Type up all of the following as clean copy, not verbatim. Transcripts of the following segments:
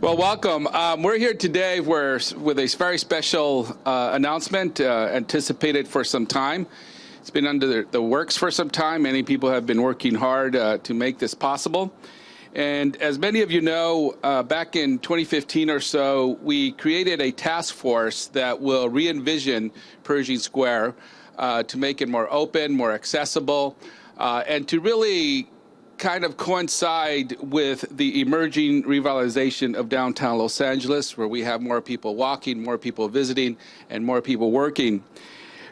Well, welcome. We're here today with a very special announcement anticipated for some time. It's been under the works for some time. Many people have been working hard to make this possible. And as many of you know, back in 2015 or so, we created a task force that will re-envision Pershing Square to make it more open, more accessible, and to really kind of coincide with the emerging revitalization of downtown Los Angeles, where we have more people walking, more people visiting, and more people working.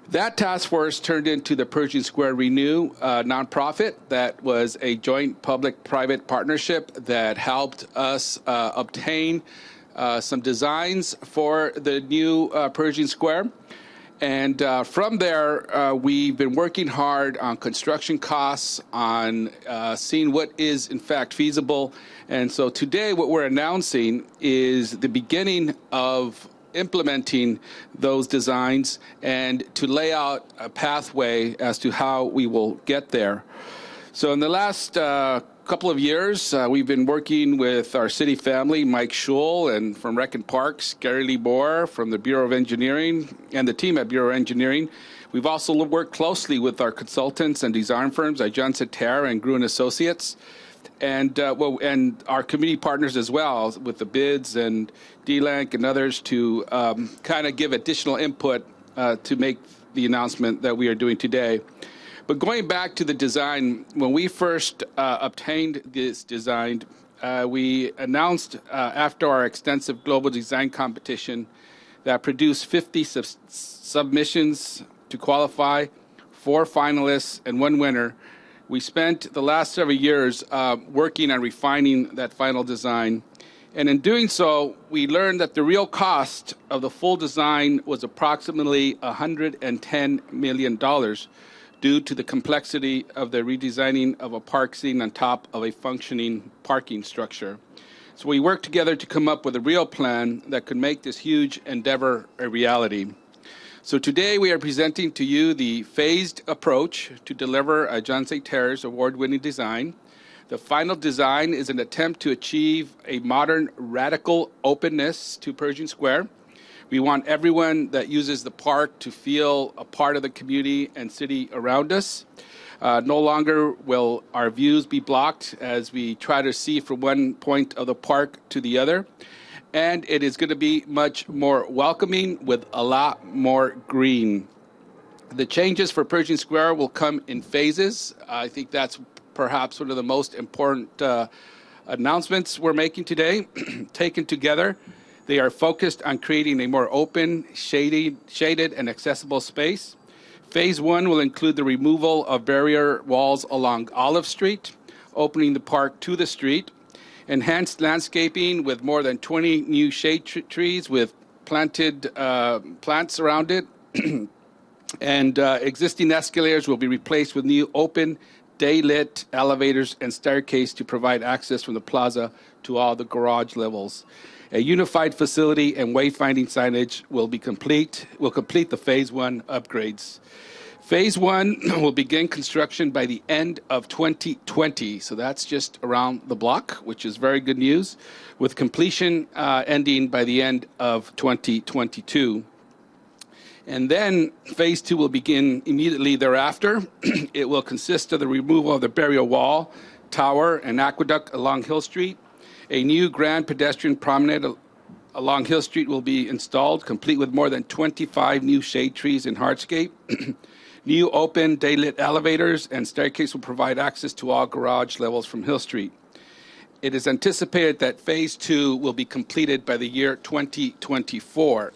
That task force turned into the Pershing Square Renew nonprofit that was a joint public-private partnership that helped us obtain some designs for the new Pershing Square. And from there, we've been working hard on construction costs, on seeing what is in fact feasible. And so today what we're announcing is the beginning of implementing those designs and to lay out a pathway as to how we will get there. So in the last couple of years, we've been working with our city family, Mike Schul, and from Rec and Parks, Gary Lee Moore from the Bureau of Engineering, and the team at Bureau of Engineering. We've also worked closely with our consultants and design firms, John Sater and Gruen Associates, and our community partners as well, with the bids and DLANC and others to kind of give additional input to make the announcement that we are doing today. But going back to the design, when we first obtained this design, we announced after our extensive global design competition that produced 50 submissions to qualify, 4 finalists, and 1 winner. We spent the last several years working on refining that final design. And in doing so, we learned that the real cost of the full design was approximately $110 million. Due to the complexity of the redesigning of a park sitting on top of a functioning parking structure. So we worked together to come up with a real plan that could make this huge endeavor a reality. So today we are presenting to you the phased approach to deliver a John Sater's award-winning design. The final design is an attempt to achieve a modern, radical openness to Pershing Square. We want everyone that uses the park to feel a part of the community and city around us. No longer will our views be blocked as we try to see from one point of the park to the other. And it is going to be much more welcoming with a lot more green. The changes for Pershing Square will come in phases. I think that's perhaps one of the most important announcements we're making today, taken together. They are focused on creating a more open, shaded, and accessible space. Phase 1 will include the removal of barrier walls along Olive Street, opening the park to the street, enhanced landscaping with more than 20 new shade trees with planted plants around it, and existing escalators will be replaced with new open, day-lit elevators and staircase to provide access from the plaza to all the garage levels. A unified facility and wayfinding signage will complete the Phase 1 upgrades. Phase 1 will begin construction by the end of 2020, so that's just around the block, which is very good news, with completion ending by the end of 2022. And then Phase 2 will begin immediately thereafter. It will consist of the removal of the barrier wall, tower, and aqueduct along Hill Street. A new grand pedestrian promenade along Hill Street will be installed, complete with more than 25 new shade trees in hardscape. New open, day-lit elevators and staircase will provide access to all garage levels from Hill Street. It is anticipated that Phase 2 will be completed by the year 2024.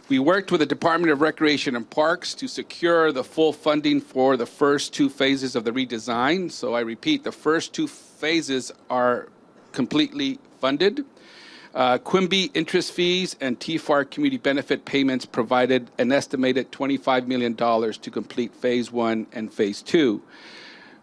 We worked with the Department of Recreation and Parks to secure the full funding for the first 2 phases of the redesign. So I repeat, the first 2 phases are completely funded. Quimby interest fees and TFAR community benefit payments provided an estimated $25 million to complete Phase 1 and Phase 2.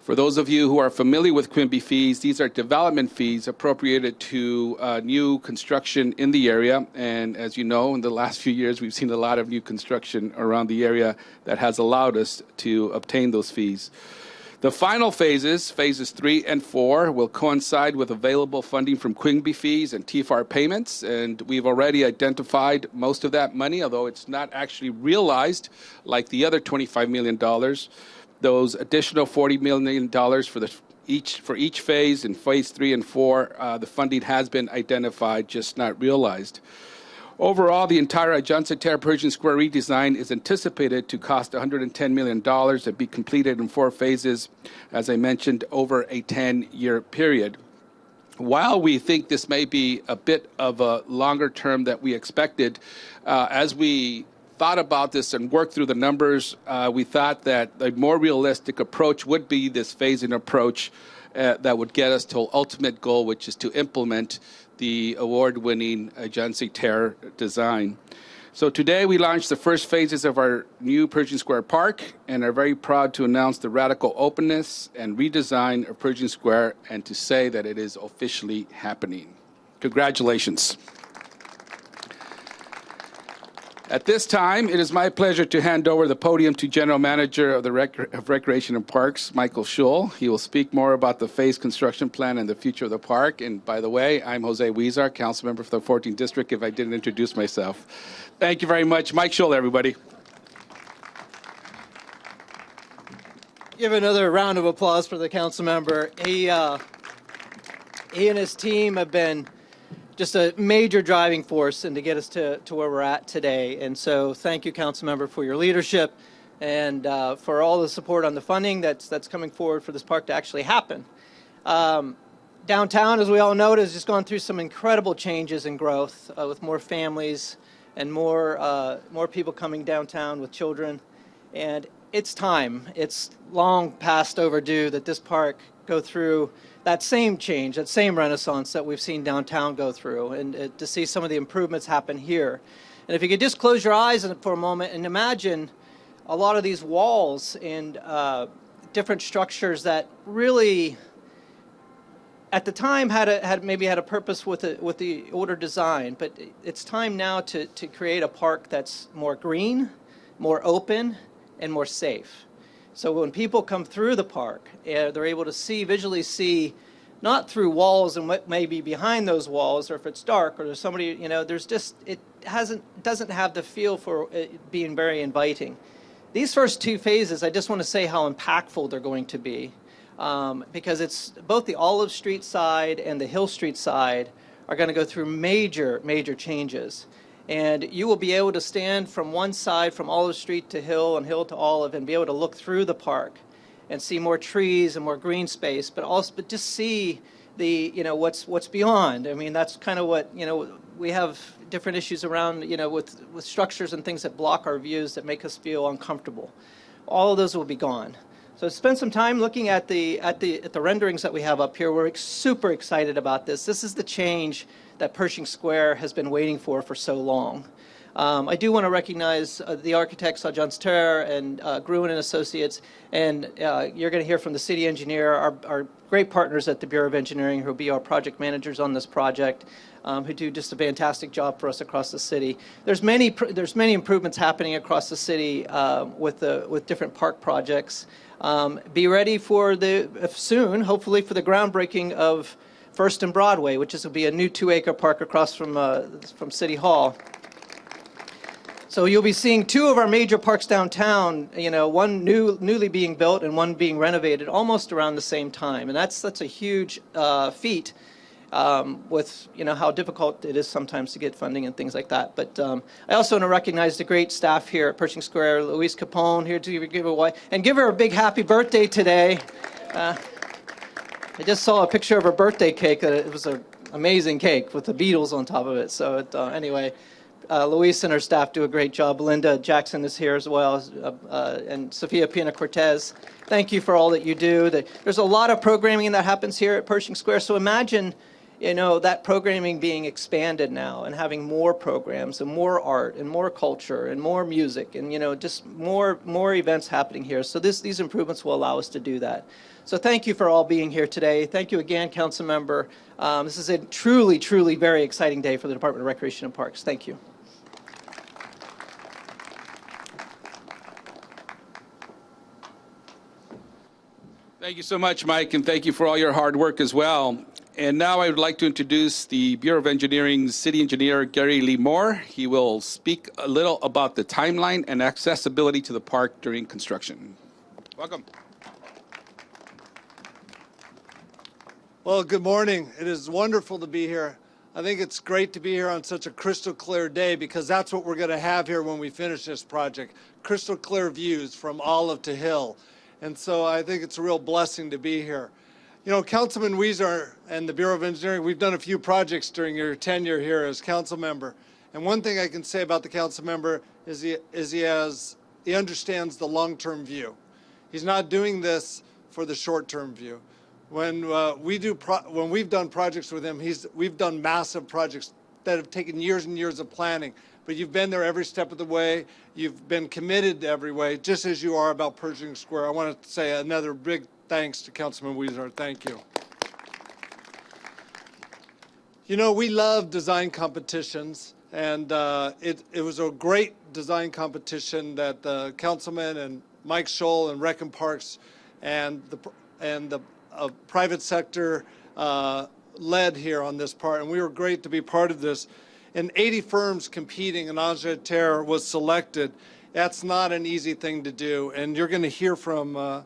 For those of you who are familiar with Quimby fees, these are development fees appropriated to new construction in the area. And as you know, in the last few years, we've seen a lot of new construction around the area that has allowed us to obtain those fees. The final phases 3 and 4, will coincide with available funding from Quimby fees and TFAR payments, and we've already identified most of that money, although it's not actually realized like the other $25 million. Those additional $40 million for each phase in phase 3 and 4, the funding has been identified, just not realized. Overall, the entire Ajanta Terre Pershing Square redesign is anticipated to cost $110 million and be completed in 4 phases, as I mentioned, over a 10-year period. While we think this may be a bit of a longer term than we expected, as we thought about this and worked through the numbers, we thought that a more realistic approach would be this phasing approach that would get us to our ultimate goal, which is to implement the award-winning Ajanta Terre design. So today we launched the first phases of our new Pershing Square Park and are very proud to announce the radical openness and redesign of Pershing Square and to say that it is officially happening. Congratulations. At this time, it is my pleasure to hand over the podium to General Manager of the Recreation and Parks, Michael Schull. He will speak more about the phase construction plan and the future of the park. And by the way, I'm Jose Huizar, council member for the 14th District, if I didn't introduce myself. Thank you very much. Mike Schull, everybody. Give another round of applause for the council member. He and his team have been just a major driving force and to get us to where we're at today. And so thank you, council member, for your leadership and for all the support on the funding that's coming forward for this park to actually happen. Downtown, as we all know, has just gone through some incredible changes and growth with more families and more people coming downtown with children. And it's time. It's long past overdue that this park go through that same change, that same renaissance that we've seen downtown go through, and to see some of the improvements happen here. And if you could just close your eyes for a moment and imagine a lot of these walls and different structures that really, at the time, maybe had a purpose with the older design, but it's time now to create a park that's more green, more open, and more safe. So when people come through the park, they're able to visually see, not through walls and what may be behind those walls, or if it's dark, or there's somebody, it doesn't have the feel for it being very inviting. These first 2 phases, I just want to say how impactful they're going to be, because it's both the Olive Street side and the Hill Street side are going to go through major changes. And you will be able to stand from one side, from Olive Street to Hill and Hill to Olive, and be able to look through the park and see more trees and more green space, but just see the, what's beyond. I mean, that's kind of what, we have different issues around, with structures and things that block our views that make us feel uncomfortable. All of those will be gone. So spend some time looking at the renderings that we have up here. We're super excited about this. This is the change that Pershing Square has been waiting for so long. I do want to recognize the architects, Ajanta Terre and Gruen and Associates, and you're going to hear from the city engineer, our great partners at the Bureau of Engineering, who will be our project managers on this project, who do just a fantastic job for us across the city. There's many improvements happening across the city with different park projects. Be ready for soon, hopefully, for the groundbreaking of First and Broadway, which will be a new 2-acre park across from City Hall. So you'll be seeing 2 of our major parks downtown, one newly being built and one being renovated almost around the same time. And that's a huge feat with, how difficult it is sometimes to get funding and things like that. But I also want to recognize the great staff here at Pershing Square. Luis Capone here to give away, and give her a big happy birthday today. I just saw a picture of her birthday cake. It was an amazing cake with the Beatles on top of it. So anyway, Luis and her staff do a great job. Linda Jackson is here as well, and Sofia Pina-Cortez. Thank you for all that you do. There's a lot of programming that happens here at Pershing Square. So imagine, that programming being expanded now and having more programs and more art and more culture and more music and, just more events happening here. So these improvements will allow us to do that. So thank you for all being here today. Thank you again, Council Member. This is a truly, truly very exciting day for the Department of Recreation and Parks. Thank you. Thank you so much, Mike, and thank you for all your hard work as well. And now I would like to introduce the Bureau of Engineering's City Engineer, Gary Lee Moore. He will speak a little about the timeline and accessibility to the park during construction. Welcome. Well, good morning. It is wonderful to be here. I think it's great to be here on such a crystal clear day because that's what we're going to have here when we finish this project. Crystal clear views from Olive to Hill. And so I think it's a real blessing to be here. You know, Councilman Weezer and the Bureau of Engineering, we've done a few projects during your tenure here as council member. And one thing I can say about the council member is he understands the long-term view. He's not doing this for the short-term view. When we've done projects with him, we've done massive projects that have taken years and years of planning. But you've been there every step of the way. You've been committed to every way, just as you are about Pershing Square. I want to say another big thanks to Councilman Weezer. Thank you. You know, we love design competitions, and it was a great design competition that the councilman and Mike Scholl and Rec and Parks and the private sector led here on this part, and we were great to be part of this. And 80 firms competing, and Angleterre was selected. That's not an easy thing to do, and you're going to hear from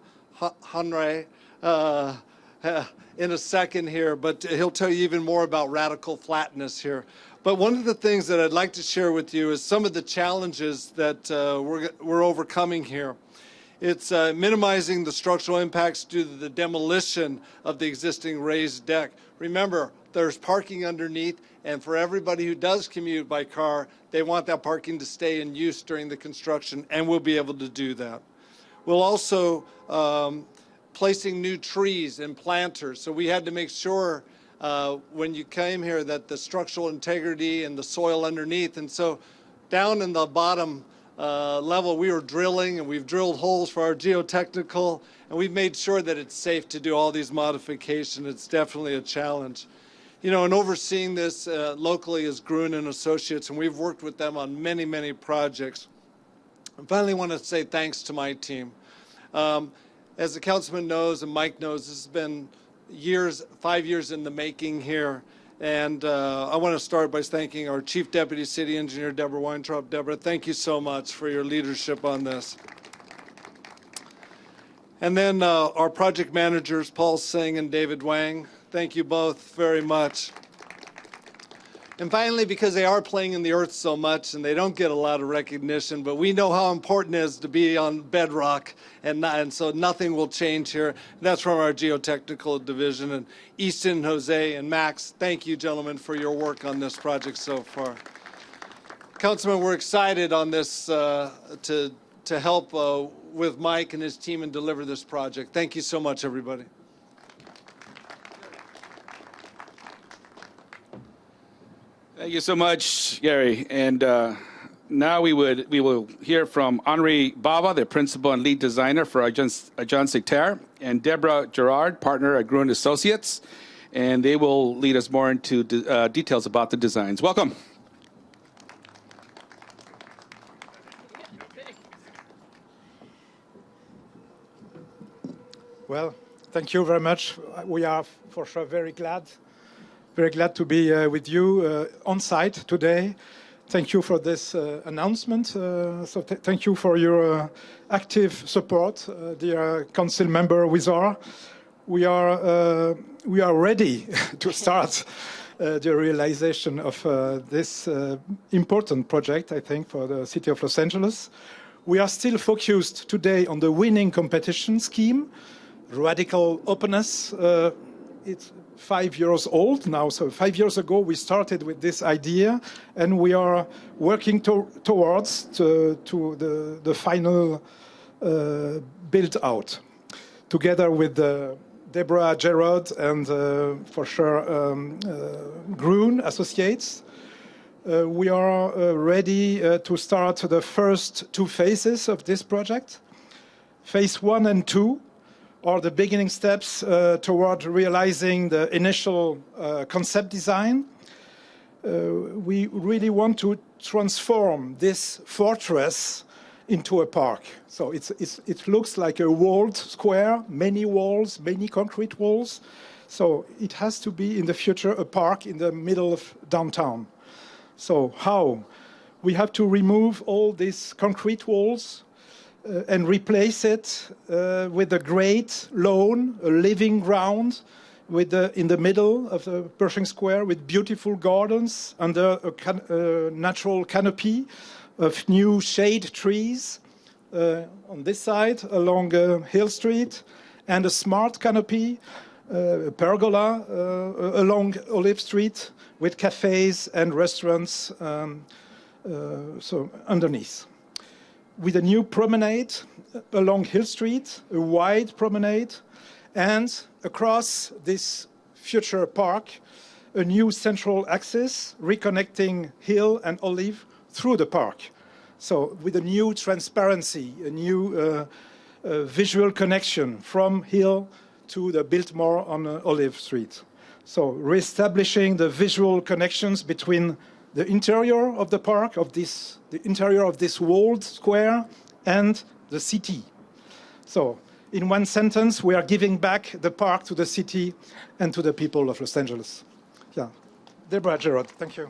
Henry in a second here, but he'll tell you even more about radical flatness here. But one of the things that I'd like to share with you is some of the challenges that we're overcoming here. It's minimizing the structural impacts due to the demolition of the existing raised deck. Remember, there's parking underneath, and for everybody who does commute by car, they want that parking to stay in use during the construction, and we'll be able to do that. We'll also placing new trees and planters. So we had to make sure when you came here that the structural integrity and the soil underneath. And so down in the bottom level, we were drilling, and we've drilled holes for our geotechnical, and we've made sure that it's safe to do all these modifications. It's definitely a challenge. You know, and overseeing this locally is Gruen and Associates, and we've worked with them on many, many projects. I finally want to say thanks to my team. As the councilman knows and Mike knows, this has been 5 years in the making here. And I want to start by thanking our Chief Deputy City Engineer, Deborah Weintraub. Deborah, thank you so much for your leadership on this. And then our project managers, Paul Singh and David Wang. Thank you both very much. And finally, because they are playing in the earth so much and they don't get a lot of recognition, but we know how important it is to be on bedrock, and so nothing will change here. And that's from our geotechnical division. And Easton, Jose, and Max, thank you, gentlemen, for your work on this project so far. Councilman, we're excited on this to help with Mike and his team and deliver this project. Thank you so much, everybody. Thank you so much, Gary. And now we will hear from Henri Bava, the principal and lead designer for Agence Terre, and Deborah Gerard, partner at Gruen Associates, and they will lead us more into details about the designs. Welcome. Well, thank you very much. We are for sure very glad to be with you on site today. Thank you for this announcement. Thank you for your active support, dear Council Member Weezer. We are ready to start the realization of this important project, I think, for the City of Los Angeles. We are still focused today on the winning competition scheme, radical openness. It's 5 years old now. So 5 years ago, we started with this idea, and we are working towards the final build out, together with Deborah Gerard and for sure Gruen Associates. We are ready to start the first 2 phases of this project. Phase 1 and 2 are the beginning steps toward realizing the initial concept design. We really want to transform this fortress into a park. So it looks like a walled square, many walls, many concrete walls. So it has to be in the future a park in the middle of downtown. So how? We have to remove all these concrete walls and replace it with a great lawn, a living ground, in the middle of the Pershing Square with beautiful gardens under a natural canopy of new shade trees on this side along Hill Street, and a smart canopy, a pergola along Olive Street with cafes and restaurants so underneath. With a new promenade along Hill Street, a wide promenade, and across this future park, a new central axis reconnecting Hill and Olive through the park. So with a new transparency, a new visual connection from Hill to the Biltmore on Olive Street. So reestablishing the visual connections between the interior of the park, the interior of this walled square, and the city. So in one sentence, we are giving back the park to the city and to the people of Los Angeles. Yeah. Deborah Gerard, thank you.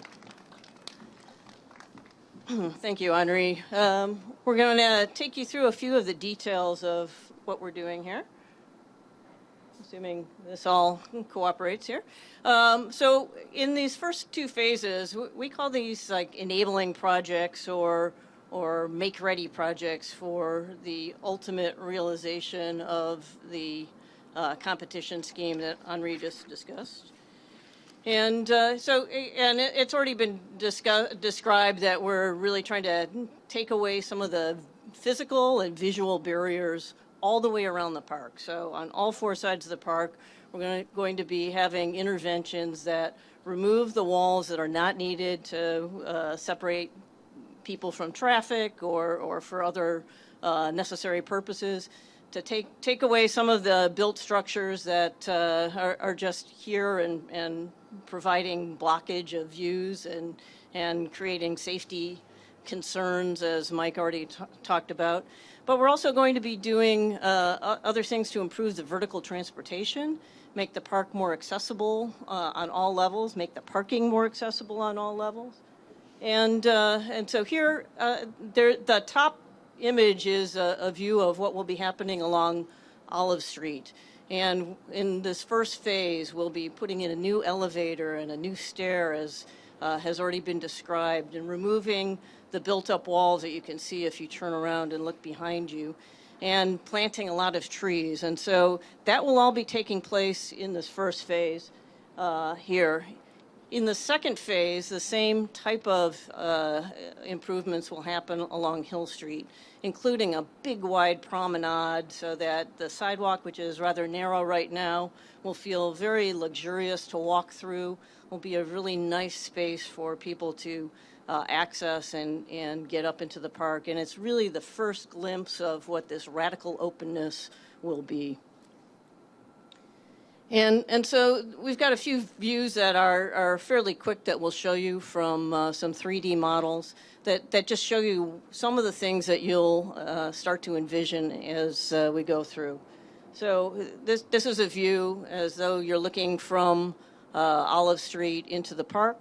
Thank you, Henri. We're going to take you through a few of the details of what we're doing here, assuming this all cooperates here. So in these first two phases, we call these like enabling projects or make-ready projects for the ultimate realization of the competition scheme that Henri just discussed. And it's already been described that we're really trying to take away some of the physical and visual barriers all the way around the park. So on all four sides of the park, we're going to be having interventions that remove the walls that are not needed to separate people from traffic or for other necessary purposes, to take away some of the built structures that are just here and providing blockage of views and creating safety concerns, as Mike already talked about. But we're also going to be doing other things to improve the vertical transportation, make the park more accessible on all levels, make the parking more accessible on all levels. And so here, the top image is a view of what will be happening along Olive Street. And in this first phase, we'll be putting in a new elevator and a new stair, as has already been described, and removing the built-up walls that you can see if you turn around and look behind you, and planting a lot of trees. And so that will all be taking place in this first phase here. In the second phase, the same type of improvements will happen along Hill Street, including a big wide promenade so that the sidewalk, which is rather narrow right now, will feel very luxurious to walk through. Will be a really nice space for people to access and get up into the park. And it's really the first glimpse of what this radical openness will be. And so we've got a few views that are fairly quick that we'll show you from some 3D models that just show you some of the things that you'll start to envision as we go through. So this is a view as though you're looking from Olive Street into the park.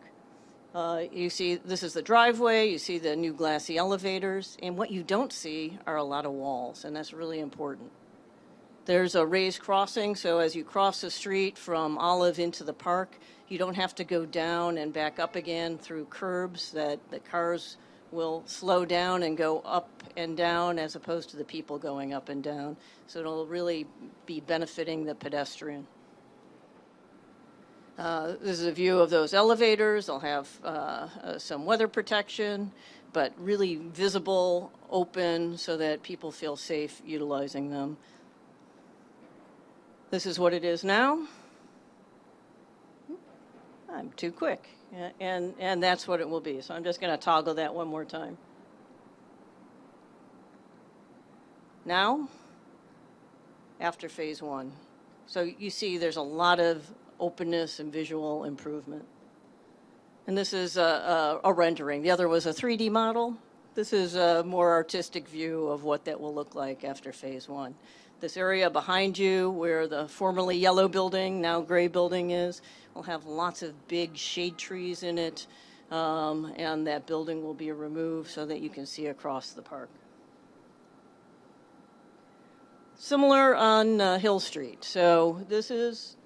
You see this is the driveway, you see the new glassy elevators, and what you don't see are a lot of walls, and that's really important. There's a raised crossing, so as you cross the street from Olive into the park, you don't have to go down and back up again through curbs that the cars will slow down and go up and down as opposed to the people going up and down. So it'll really be benefiting the pedestrian. This is a view of those elevators. They'll have some weather protection, but really visible, open, so that people feel safe utilizing them. This is what it is now. I'm too quick, and that's what it will be. So I'm just going to toggle that one more time. Now, after phase one. So you see there's a lot of openness and visual improvement. And this is a rendering. The other was a 3D model. This is a more artistic view of what that will look like after phase one. This area behind you, where the formerly yellow building, now gray building is, will have lots of big shade trees in it, and that building will be removed so that you can see across the park. Similar on Hill Street. So this is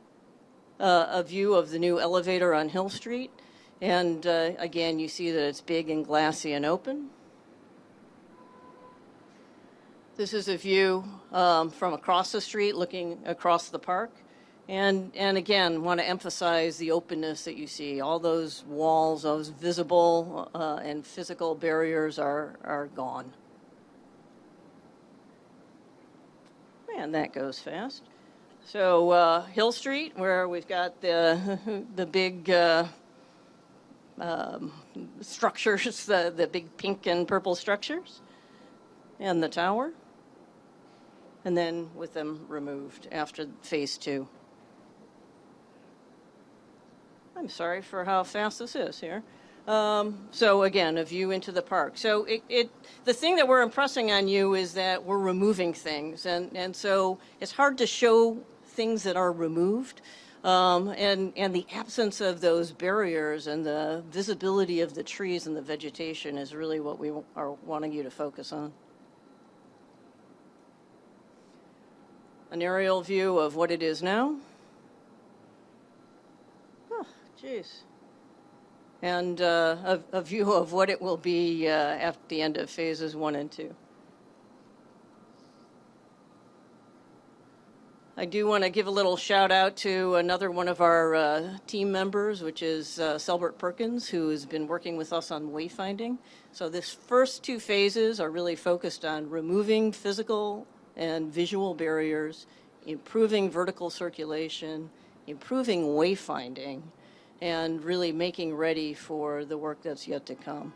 a view of the new elevator on Hill Street. And again, you see that it's big and glassy and open. This is a view from across the street, looking across the park. And again, want to emphasize the openness that you see. All those walls, those visible and physical barriers are gone. And that goes fast. So Hill Street, where we've got the big structures, the big pink and purple structures, and the tower, and then with them removed after phase two. I'm sorry for how fast this is here. So again, a view into the park. So the thing that we're impressing on you is that we're removing things, and so it's hard to show things that are removed. And the absence of those barriers and the visibility of the trees and the vegetation is really what we are wanting you to focus on. An aerial view of what it is now. Oh, geez. And a view of what it will be at the end of phases 1 and 2. I do want to give a little shout out to another one of our team members, which is Selbert Perkins, who has been working with us on wayfinding. So this first 2 phases are really focused on removing physical and visual barriers, improving vertical circulation, improving wayfinding, and really making ready for the work that's yet to come.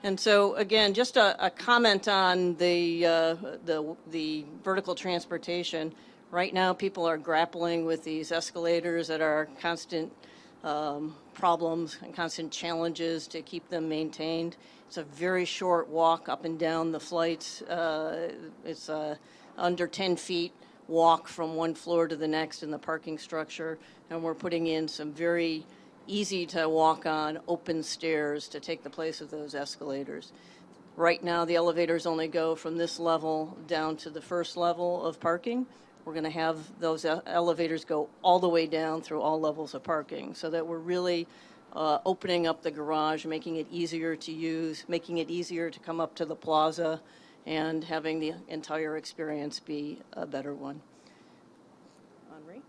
And so, again, just a comment on the vertical transportation. Right now, people are grappling with these escalators that are constant problems and constant challenges to keep them maintained. It's a very short walk up and down the flights. It's a under 10 feet walk from one floor to the next in the parking structure, and we're putting in some very easy to walk on open stairs to take the place of those escalators. Right now, the elevators only go from this level down to the first level of parking. We're going to have those elevators go all the way down through all levels of parking so that we're really opening up the garage, making it easier to use, making it easier to come up to the plaza, and having the entire experience be a better one. Henri?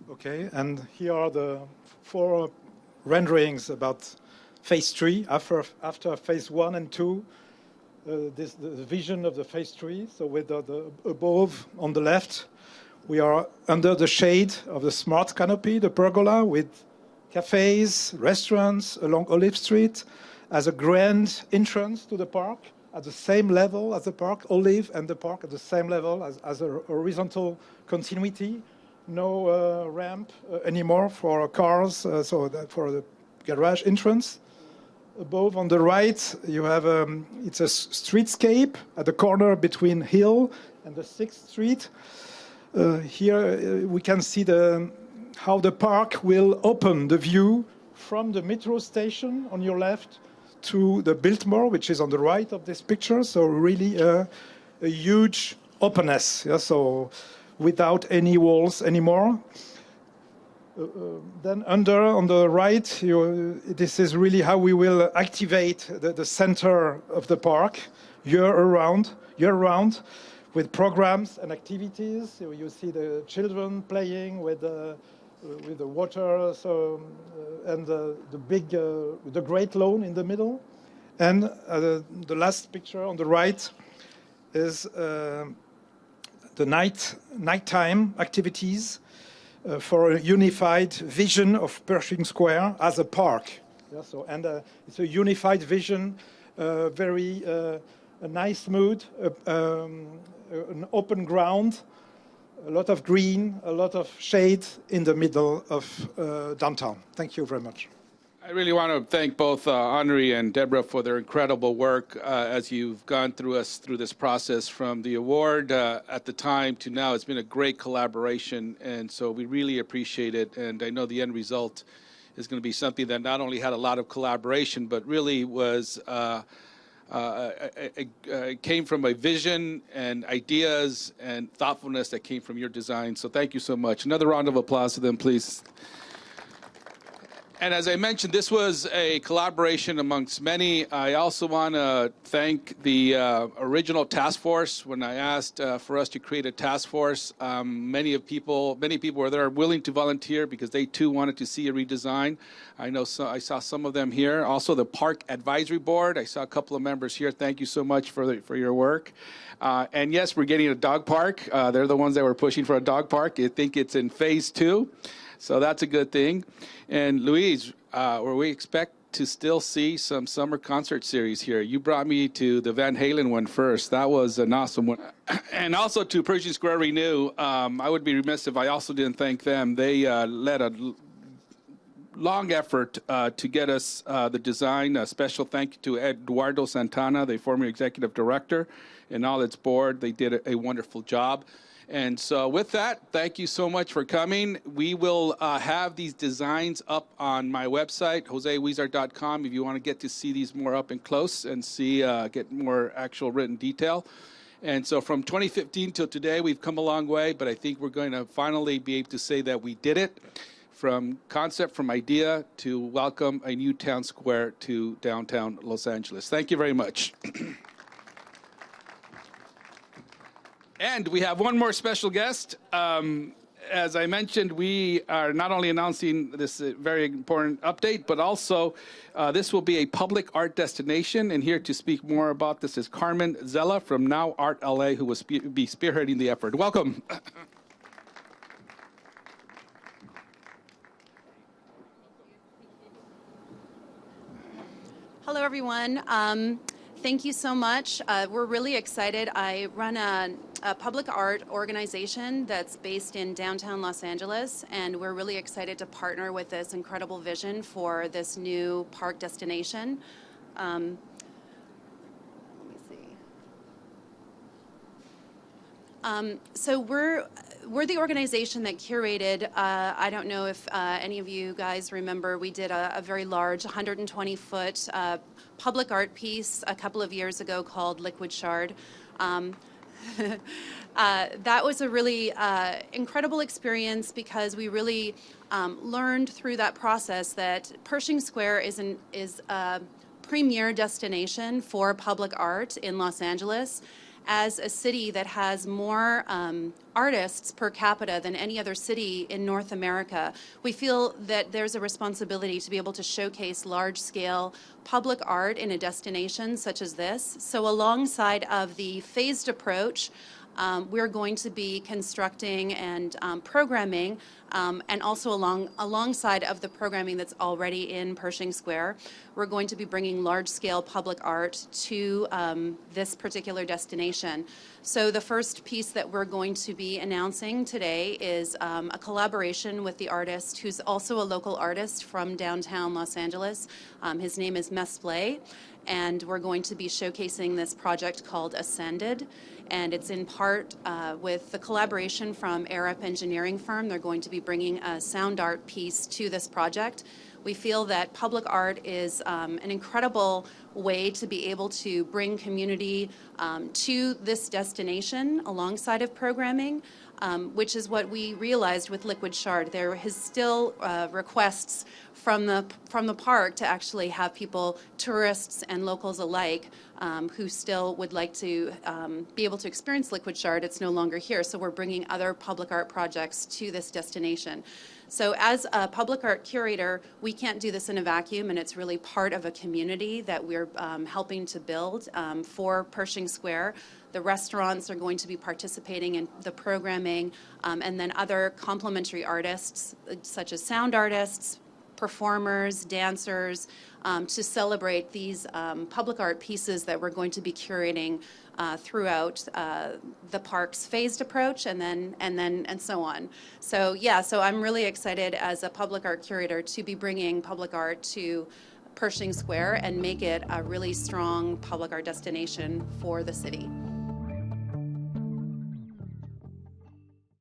Okay, and here are the 4 renderings about phase 3 after phase 1 and 2. The vision of the phase 3. So with the above on the left, we are under the shade of the smart canopy, the pergola, with cafes, restaurants along Olive Street as a grand entrance to the park at the same level as the park, Olive and the park at the same level as a horizontal continuity. No ramp anymore for cars, so that for the garage entrance. Above on the right, you have it's a streetscape at the corner between Hill and the 6th Street. Here we can see how the park will open the view from the metro station on your left to the Biltmore, which is on the right of this picture. So really a huge openness. Yeah? So without any walls anymore. Then under on the right, this is really how we will activate the center of the park year-round, with programs and activities. So you see the children playing with the water, and the great lawn in the middle. And the last picture on the right is the nighttime activities. For a unified vision of Pershing Square as a park. Yeah, so, and it's a unified vision, very a nice mood, an open ground, a lot of green, a lot of shade in the middle of downtown. Thank you very much. I really want to thank both Henri and Deborah for their incredible work as you've gone through this process from the award at the time to now. It's been a great collaboration, and so we really appreciate it. And I know the end result is going to be something that not only had a lot of collaboration, but really was it came from a vision and ideas and thoughtfulness that came from your design. So thank you so much. Another round of applause to them, please. And as I mentioned, this was a collaboration amongst many. I also want to thank the original task force. When I asked for us to create a task force, many people were there willing to volunteer because they too wanted to see a redesign. I saw some of them here. Also, the Park Advisory Board. I saw a couple of members here. Thank you so much for your work. And yes, we're getting a dog park. They're the ones that were pushing for a dog park. I think it's in phase 2. So that's a good thing. And Luis, where we expect to still see some summer concert series here. You brought me to the Van Halen one first. That was an awesome one. And also to Pershing Square Renew. I would be remiss if I also didn't thank them. They led a long effort to get us the design. A special thank you to Eduardo Santana, the former executive director, and all its board. They did a wonderful job. And so with that, thank you so much for coming. We will have these designs up on my website, josehuizar.com, if you want to get to see these more up and close and see get more actual written detail. And so from 2015 till today, we've come a long way, but I think we're going to finally be able to say that we did it. From concept, from idea, to welcome a new town square to downtown Los Angeles. Thank you very much. And we have one more special guest. As I mentioned, we are not only announcing this very important update, but also this will be a public art destination. And here to speak more about this is Carmen Zella from Now Art LA, who will be spearheading the effort. Welcome. Hello, everyone. Thank you so much. We're really excited. I run a public art organization that's based in downtown Los Angeles, and we're really excited to partner with this incredible vision for this new park destination. Let me see. So we're the organization that curated, I don't know if any of you guys remember, we did a very large 120-foot public art piece a couple of years ago called Liquid Shard. That was a really incredible experience because we really learned through that process that Pershing Square is a premier destination for public art in Los Angeles. As a city that has more artists per capita than any other city in North America, we feel that there's a responsibility to be able to showcase large-scale public art in a destination such as this. So alongside of the phased approach, we're going to be constructing and programming, and also alongside of the programming that's already in Pershing Square, we're going to be bringing large-scale public art to this particular destination. So the first piece that we're going to be announcing today is a collaboration with the artist who's also a local artist from downtown Los Angeles. His name is Mesplay, and we're going to be showcasing this project called Ascended. And it's in part with the collaboration from Arup Engineering Firm. They're going to be bringing a sound art piece to this project. We feel that public art is an incredible way to be able to bring community to this destination alongside of programming, which is what we realized with Liquid Shard. There is still requests from the park to actually have people, tourists and locals alike, who still would like to be able to experience Liquid Shard. It's no longer here, so we're bringing other public art projects to this destination. So as a public art curator, we can't do this in a vacuum, and it's really part of a community that we're helping to build for Pershing Square. The restaurants are going to be participating in the programming, and then other complementary artists, such as sound artists, performers, dancers, to celebrate these public art pieces that we're going to be curating throughout the park's phased approach, and so on. So yeah, so I'm really excited as a public art curator to be bringing public art to Pershing Square and make it a really strong public art destination for the city.